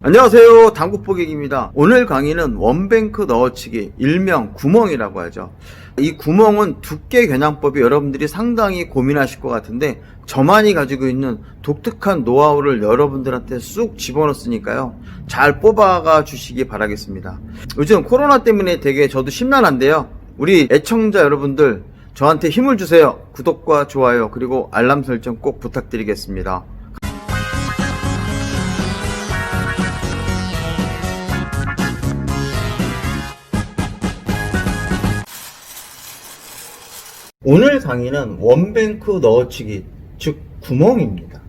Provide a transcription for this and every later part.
안녕하세요, 당구포객입니다. 오늘 강의는 원뱅크 넣어치기, 일명 구멍이라고 하죠. 이 구멍은 두께 겨냥법이 여러분들이 상당히 고민하실 것 같은데 저만이 가지고 있는 독특한 노하우를 여러분들한테 쑥 집어넣었으니까요, 잘 뽑아가 주시기 바라겠습니다. 요즘 코로나 때문에 되게 저도 심란한데요, 우리 애청자 여러분들 저한테 힘을 주세요. 구독과 좋아요 그리고 알람 설정 꼭 부탁드리겠습니다. 오늘 강의는 원뱅크 넣어치기, 즉 구멍입니다.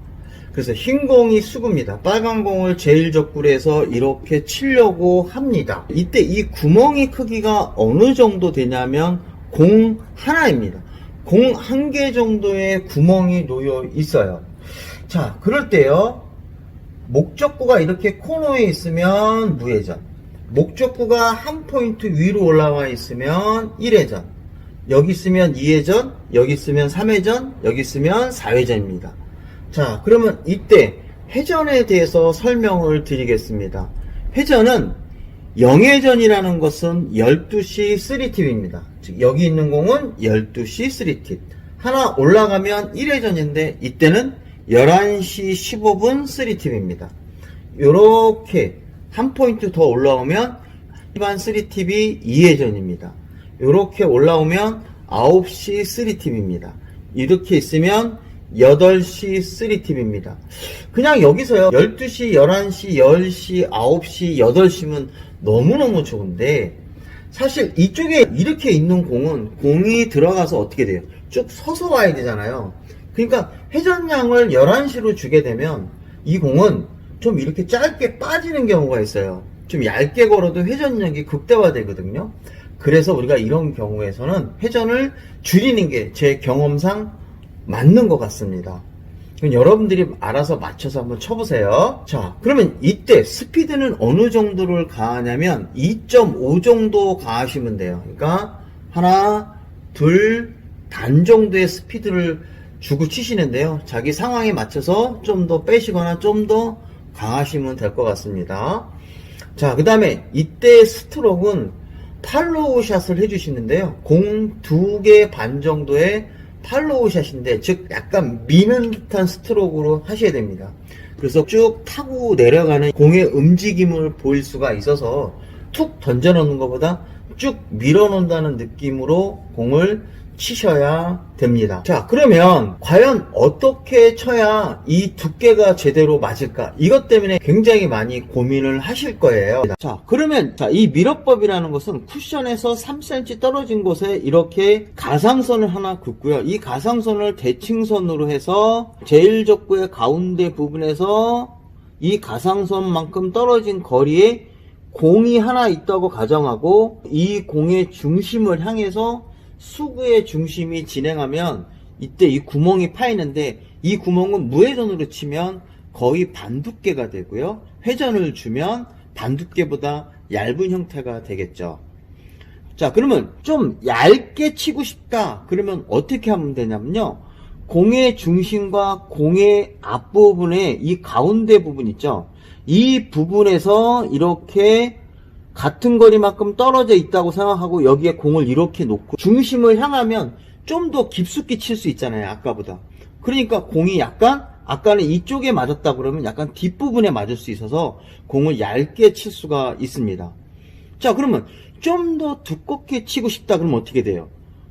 그래서 흰 공이 수구입니다. 빨간 공을 제일 적구에서 이렇게 치려고 합니다. 이때 이 구멍의 크기가 어느 정도 되냐면 공 하나입니다. 공 한 개 정도의 구멍이 놓여 있어요. 자, 그럴 때요, 목적구가 이렇게 코너에 있으면 무회전, 목적구가 한 포인트 위로 올라와 있으면 1회전, 여기 있으면 2회전, 여기 있으면 3회전, 여기 있으면 4회전입니다. 자, 그러면 이때 회전에 대해서 설명을 드리겠습니다. 회전은 0회전이라는 것은 12시 3팁입니다. 즉 여기 있는 공은 12시 3팁. 하나 올라가면 1회전인데 이때는 11시 15분 3팁입니다. 요렇게 한 포인트 더 올라오면 일반 3팁이 2회전입니다. 이렇게 올라오면 9시 3팁입니다. 이렇게 있으면 8시 3팁입니다. 그냥 여기서요, 12시, 11시, 10시, 9시, 8시면 너무너무 좋은데, 사실 이쪽에 이렇게 있는 공은 공이 들어가서 어떻게 돼요? 쭉 서서 와야 되잖아요. 그러니까 회전량을 11시로 주게 되면 이 공은 좀 이렇게 짧게 빠지는 경우가 있어요. 좀 얇게 걸어도 회전력이 극대화되거든요. 그래서 우리가 이런 경우에서는 회전을 줄이는 게 제 경험상 맞는 것 같습니다. 그럼 여러분들이 알아서 맞춰서 한번 쳐보세요. 자, 그러면 이때 스피드는 어느 정도를 가하냐면 2.5 정도 가하시면 돼요. 그러니까 하나, 둘, 단 정도의 스피드를 주고 치시는데요, 자기 상황에 맞춰서 좀 더 빼시거나 좀 더 강하시면 될 것 같습니다. 자, 그 다음에 이때 스트로크는 팔로우 샷을 해주시는데요, 공 2개 반 정도의 팔로우 샷인데, 즉 약간 미는 듯한 스트로크로 하셔야 됩니다. 그래서 쭉 타고 내려가는 공의 움직임을 보일 수가 있어서 툭 던져 놓는 것보다 쭉 밀어 놓는다는 느낌으로 공을 치셔야 됩니다. 자, 그러면 과연 어떻게 쳐야 이 두께가 제대로 맞을까? 이것 때문에 굉장히 많이 고민을 하실 거예요. 자, 그러면 이 밀어법이라는 것은 쿠션에서 3cm 떨어진 곳에 이렇게 가상선을 하나 긋고요, 이 가상선을 대칭선으로 해서 제일 적구의 가운데 부분에서 이 가상선만큼 떨어진 거리에 공이 하나 있다고 가정하고, 이 공의 중심을 향해서 수구의 중심이 진행하면 이때 이 구멍이 파이는데, 이 구멍은 무회전으로 치면 거의 반두께가 되고요, 회전을 주면 반두께보다 얇은 형태가 되겠죠. 자, 그러면 좀 얇게 치고 싶다 그러면 어떻게 하면 되냐면요, 공의 중심과 공의 앞부분에 이 가운데 부분 있죠, 이 부분에서 이렇게 같은 거리만큼 떨어져 있다고 생각하고 여기에 공을 이렇게 놓고 중심을 향하면 좀 더 깊숙이 칠 수 있잖아요, 아까보다. 그러니까 공이 약간, 아까는 이쪽에 맞았다 그러면 약간 뒷부분에 맞을 수 있어서 공을 얇게 칠 수가 있습니다. 자, 그러면 좀 더 두껍게 치고 싶다 그러면 어떻게 돼요?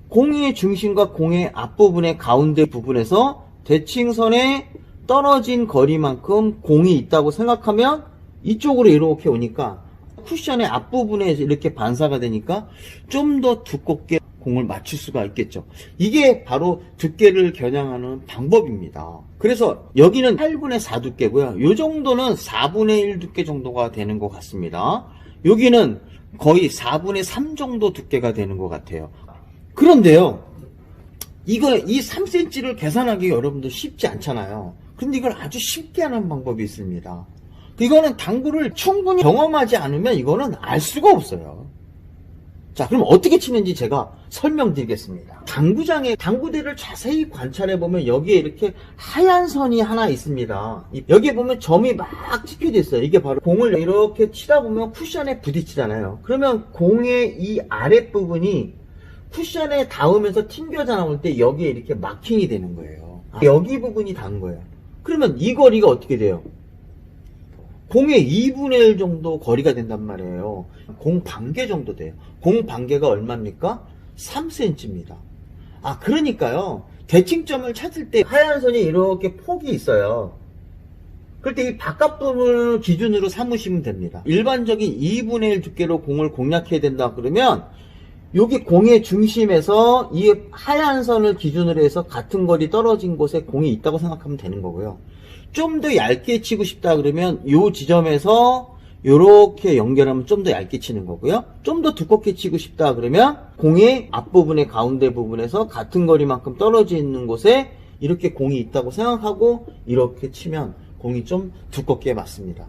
공의 중심과 공의 앞부분의 가운데 부분에서 대칭선에 떨어진 거리만큼 공이 있다고 생각하면 이쪽으로 이렇게 오니까 쿠션의 앞부분에 이렇게 반사가 되니까 좀 더 두껍게 공을 맞출 수가 있겠죠. 이게 바로 두께를 겨냥하는 방법입니다. 그래서 여기는 8분의 4 두께고요, 이 정도는 4분의 1 두께 정도가 되는 것 같습니다. 여기는 거의 4분의 3 정도 두께가 되는 것 같아요. 그런데요, 이 3cm를 계산하기 여러분들 쉽지 않잖아요. 근데 이걸 아주 쉽게 하는 방법이 있습니다. 이거는 당구를 충분히 경험하지 않으면 이거는 알 수가 없어요. 자, 그럼 어떻게 치는지 제가 설명드리겠습니다. 당구장의 당구대를 자세히 관찰해 보면 여기에 이렇게 하얀 선이 하나 있습니다. 여기에 보면 점이 막 찍혀져 있어요. 이게 바로 공을 이렇게 치다 보면 쿠션에 부딪히잖아요. 그러면 공의 이 아랫부분이 쿠션에 닿으면서 튕겨져 나올 때 여기에 이렇게 마킹이 되는 거예요. 여기 부분이 닿은 거예요. 그러면 이 거리가 어떻게 돼요? 공의 2분의 1 정도 거리가 된단 말이에요. 공 반개 정도 돼요. 공 반개가 얼마입니까? 3cm입니다. 그러니까요. 대칭점을 찾을 때 하얀 선이 이렇게 폭이 있어요. 그럴 때 이 바깥 부분을 기준으로 삼으시면 됩니다. 일반적인 2분의 1 두께로 공을 공략해야 된다 그러면 여기 공의 중심에서 이 하얀 선을 기준으로 해서 같은 거리 떨어진 곳에 공이 있다고 생각하면 되는 거고요. 좀 더 얇게 치고 싶다 그러면 이 지점에서 이렇게 연결하면 좀 더 얇게 치는 거고요. 좀 더 두껍게 치고 싶다 그러면 공의 앞부분의 가운데 부분에서 같은 거리만큼 떨어져 있는 곳에 이렇게 공이 있다고 생각하고 이렇게 치면 공이 좀 두껍게 맞습니다.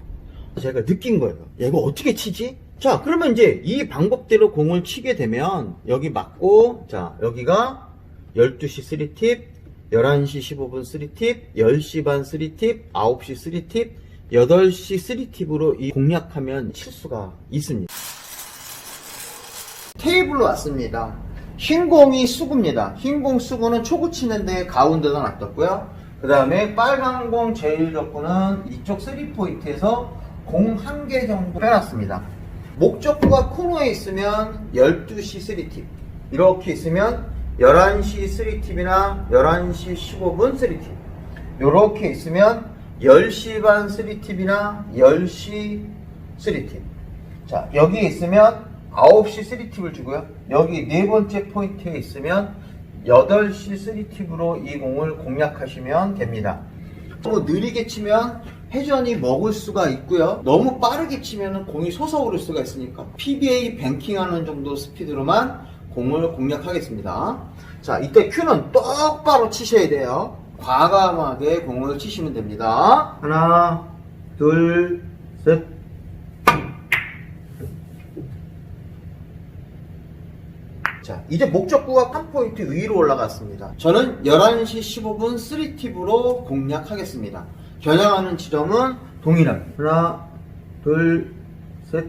제가 느낀 거예요. 얘가 어떻게 치지? 자, 그러면 이제 이 방법대로 공을 치게 되면 여기 맞고, 자, 여기가 12시 3팁, 11시 15분 3팁, 10시 반 3팁, 9시 3팁, 8시 3팁으로 이 공략하면 칠 수가 있습니다. 테이블로 왔습니다. 흰 공이 수구입니다. 흰 공 수구는 초구 치는데 가운데다 놔뒀고요. 그 다음에 빨간 공 제일 적구는 이쪽 3포인트에서 공 1개 정도 빼놨습니다. 목적구가 코너에 있으면 12시 3팁, 이렇게 있으면 11시 3팁이나 11시 15분 3팁, 이렇게 있으면 10시 반 3팁이나 10시 3팁. 자, 여기 있으면 9시 3팁을 주고요. 여기 네 번째 포인트에 있으면 8시 3팁으로 이 공을 공략하시면 됩니다. 또 느리게 치면 회전이 먹을 수가 있고요. 너무 빠르게 치면 공이 솟아오를 수가 있으니까 PBA 뱅킹하는 정도 스피드로만 공을 공략하겠습니다. 자, 이때 큐는 똑바로 치셔야 돼요. 과감하게 공을 치시면 됩니다. 하나, 둘, 셋. 자, 이제 목적구가 1포인트 위로 올라갔습니다. 저는 11시 15분 3팁으로 공략하겠습니다. 겨냥하는 지점은 동일합니다. 하나, 둘, 셋.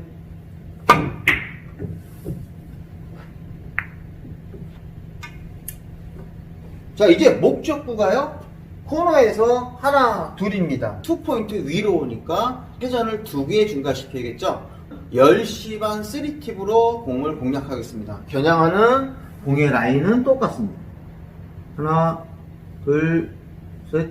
자, 이제 목적구가요, 코너에서 하나, 둘입니다. 2포인트 위로 오니까 회전을 2개 증가시켜야겠죠? 10시 반 3팁으로 공을 공략하겠습니다. 겨냥하는 공의 라인은 똑같습니다. 하나, 둘, 셋.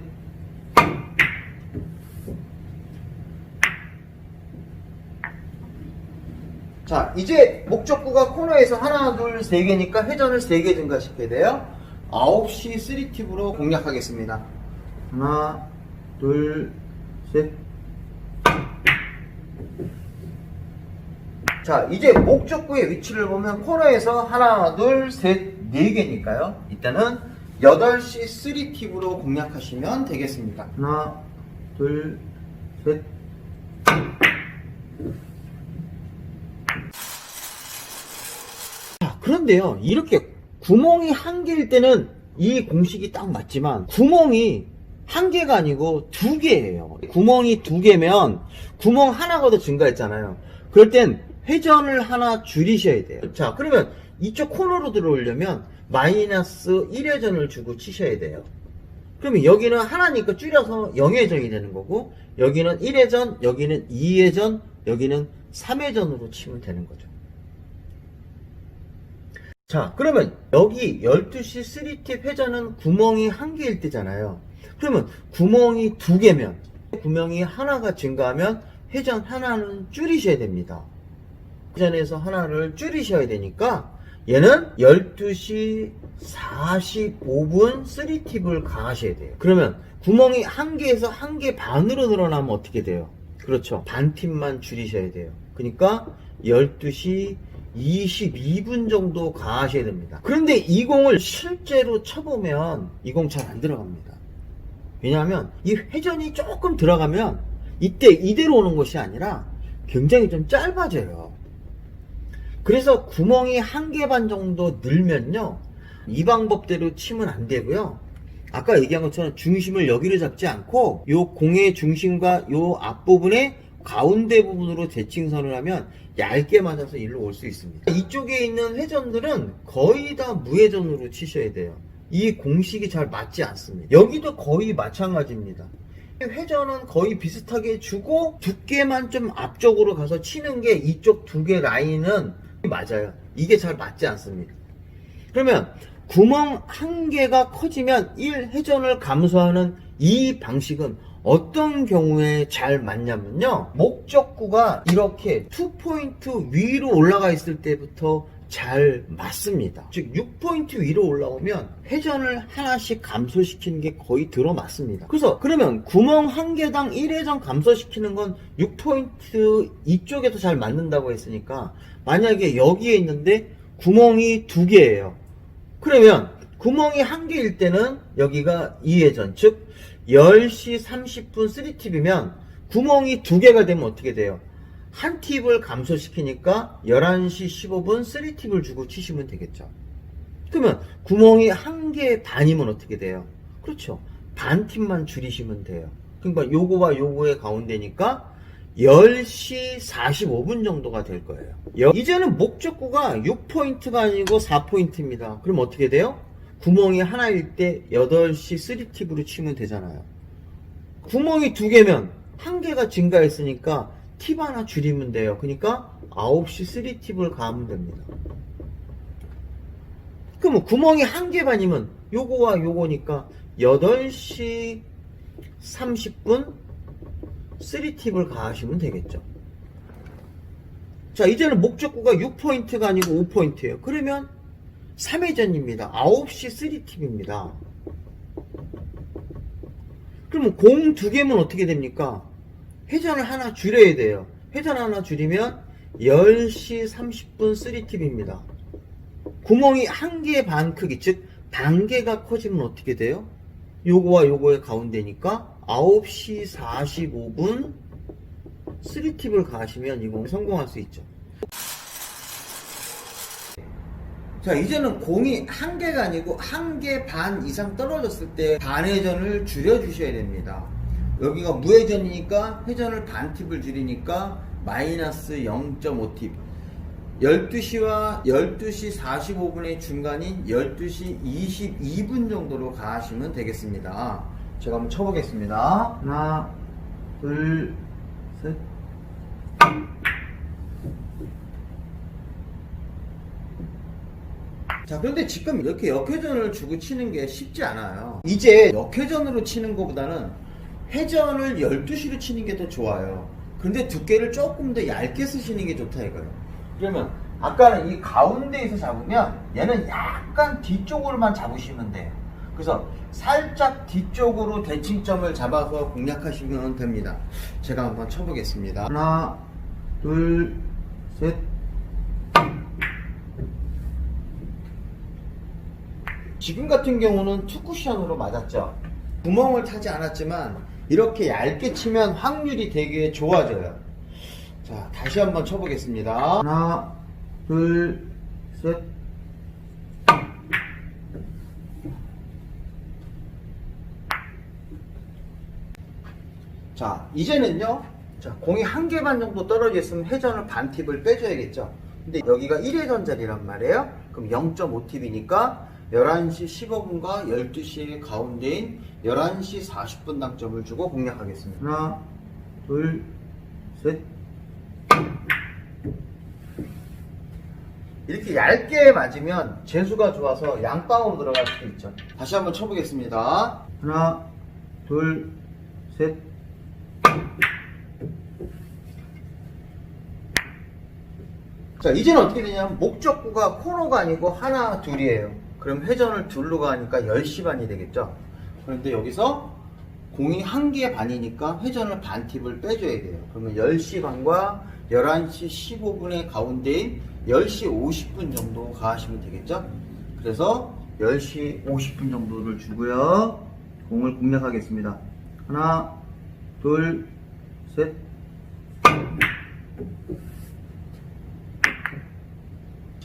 자, 이제 목적구가 코너에서 하나, 둘, 세 개니까 회전을 3개 증가시켜야 돼요. 9시 3팁으로 공략하겠습니다. 하나, 둘, 셋. 자, 이제 목적구의 위치를 보면 코너에서 하나, 둘, 셋, 4개니까요. 이때는 8시 3팁으로 공략하시면 되겠습니다. 하나, 둘, 셋. 자, 그런데요, 이렇게 구멍이 1개일 때는 이 공식이 딱 맞지만 구멍이 1개가 아니고 2개예요. 구멍이 2개면 구멍 하나가 더 증가했잖아요. 그럴 땐 회전을 하나 줄이셔야 돼요. 자, 그러면 이쪽 코너로 들어오려면 마이너스 1회전을 주고 치셔야 돼요. 그러면 여기는 하나니까 줄여서 0회전이 되는 거고, 여기는 1회전, 여기는 2회전, 여기는 3회전으로 치면 되는 거죠. 자, 그러면 여기 12시 3팁 회전은 구멍이 1개일 때잖아요. 그러면 구멍이 2개면, 구멍이 하나가 증가하면 회전 하나는 줄이셔야 됩니다. 회전에서 하나를 줄이셔야 되니까 얘는 12시 45분 3팁을 가하셔야 돼요. 그러면 구멍이 1개에서 1개 반으로 늘어나면 어떻게 돼요? 그렇죠. 반팁만 줄이셔야 돼요. 그러니까 12시 22분 정도 가하셔야 됩니다. 그런데 이 공을 실제로 쳐보면 이 공 잘 안 들어갑니다. 왜냐하면 이 회전이 조금 들어가면 이때 이대로 오는 것이 아니라 굉장히 좀 짧아져요. 그래서 구멍이 1개 반 정도 늘면요, 이 방법대로 치면 안 되고요. 아까 얘기한 것처럼 중심을 여기를 잡지 않고 요 공의 중심과 요 앞부분에 가운데 부분으로 대칭선을 하면 얇게 맞아서 일로 올 수 있습니다. 이쪽에 있는 회전들은 거의 다 무회전으로 치셔야 돼요. 이 공식이 잘 맞지 않습니다. 여기도 거의 마찬가지입니다. 회전은 거의 비슷하게 주고 두께만 좀 앞쪽으로 가서 치는 게 이쪽 2개 라인은 맞아요. 이게 잘 맞지 않습니다. 그러면 구멍 1개가 커지면 1 회전을 감소하는 이 방식은 어떤 경우에 잘 맞냐면요, 목적구가 이렇게 2포인트 위로 올라가 있을 때부터 잘 맞습니다. 즉 6포인트 위로 올라오면 회전을 하나씩 감소시키는 게 거의 들어맞습니다. 그래서 그러면 구멍 1개당 1회전 감소시키는 건 6포인트 이쪽에서 잘 맞는다고 했으니까, 만약에 여기에 있는데 구멍이 2개예요. 그러면 구멍이 1개일 때는 여기가 2회전, 즉 10시 30분 3팁이면 구멍이 2개가 되면 어떻게 돼요? 한 팁을 감소시키니까 11시 15분 3팁을 주고 치시면 되겠죠. 그러면 구멍이 1개 반이면 어떻게 돼요? 그렇죠. 반 팁만 줄이시면 돼요. 그러니까 요거와 요거의 가운데니까 10시 45분 정도가 될 거예요. 이제는 목적구가 6포인트가 아니고 4포인트입니다. 그럼 어떻게 돼요? 구멍이 하나일 때 8시 3팁으로 치면 되잖아요. 구멍이 2개면 1개가 증가했으니까 팁 하나 줄이면 돼요. 그러니까 9시 3팁을 가하면 됩니다. 그럼 구멍이 1개 반이면 요거와 요거니까 8시 30분 3팁을 가하시면 되겠죠. 자, 이제는 목적구가 6포인트가 아니고 5포인트예요. 그러면 3회전입니다. 9시 3팁입니다. 그러면 공 2개면 어떻게 됩니까? 회전을 하나 줄여야 돼요. 회전 하나 줄이면 10시 30분 3팁입니다. 구멍이 1개 반 크기, 즉 반개가 커지면 어떻게 돼요? 요거와 요거의 가운데니까 9시 45분 3팁을 가시면 이 공 성공할 수 있죠. 자, 이제는 공이 1개가 아니고 1개 반 이상 떨어졌을 때 반회전을 줄여주셔야 됩니다. 여기가 무회전이니까 회전을 반 팁을 줄이니까 마이너스 0.5팁. 12시와 12시 45분의 중간인 12시 22분 정도로 가시면 되겠습니다. 제가 한번 쳐보겠습니다. 하나, 둘, 셋. 자, 그런데 지금 이렇게 역회전을 주고 치는 게 쉽지 않아요. 이제 역회전으로 치는 것보다는 회전을 12시로 치는 게 더 좋아요. 근데 두께를 조금 더 얇게 쓰시는 게 좋다 이거예요. 그러면 아까는 이 가운데에서 잡으면 얘는 약간 뒤쪽으로만 잡으시면 돼요. 그래서 살짝 뒤쪽으로 대칭점을 잡아서 공략하시면 됩니다. 제가 한번 쳐보겠습니다. 하나, 둘, 셋. 지금 같은 경우는 투쿠션으로 맞았죠. 구멍을 타지 않았지만 이렇게 얇게 치면 확률이 되게 좋아져요. 자, 다시 한번 쳐보겠습니다. 하나, 둘, 셋. 자, 이제는요, 자, 공이 1개 반 정도 떨어져 있으면 회전을 반 팁을 빼줘야겠죠. 근데 여기가 1회전 자리란 말이에요. 그럼 0.5팁이니까 11시 15분과 12시의 가운데인 11시 40분 당점을 주고 공략하겠습니다. 하나, 둘, 셋. 이렇게 얇게 맞으면 재수가 좋아서 양방으로 들어갈 수도 있죠. 다시 한번 쳐보겠습니다. 하나, 둘, 셋. 자, 이제는 어떻게 되냐면 목적구가 코너가 아니고 하나, 둘이에요. 그럼 회전을 둘로 가니까 10시 반이 되겠죠. 그런데 여기서 공이 1개 반이니까 회전을 반 팁을 빼줘야 돼요. 그러면 10시 반과 11시 15분의 가운데인 10시 50분 정도 가시면 되겠죠. 그래서 10시 50분 정도를 주고요. 공을 공략하겠습니다. 하나, 둘, 셋.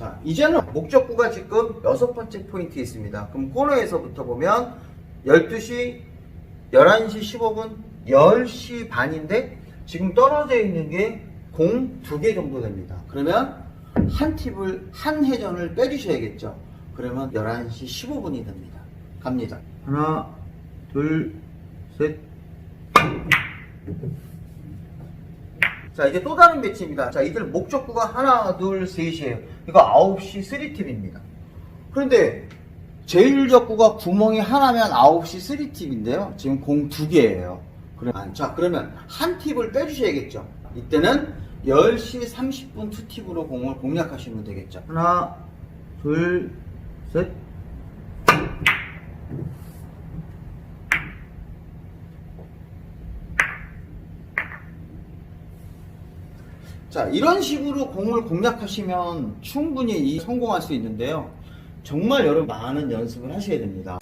자, 이제는 목적구가 지금 6번째 포인트에 있습니다. 그럼 코너에서부터 보면 12시, 11시 15분, 10시 반인데 지금 떨어져 있는 게 공 2개 정도 됩니다. 그러면 한 팁을, 한 회전을 빼주셔야겠죠. 그러면 11시 15분이 됩니다. 갑니다. 하나, 둘, 셋. 자, 이제 또 다른 배치입니다. 자, 이들 목적구가 하나, 둘, 셋이에요. 이거 9시 3팁입니다. 그런데 제일적구가 구멍이 하나면 9시 3팁인데요. 지금 공 2개예요. 자, 그러면 한 팁을 빼주셔야겠죠. 이때는 10시 30분 2팁으로 공을 공략하시면 되겠죠. 하나, 둘, 셋. 자, 이런 식으로 공을 공략하시면 충분히 성공할 수 있는데요. 정말 여러분 많은 연습을 하셔야 됩니다.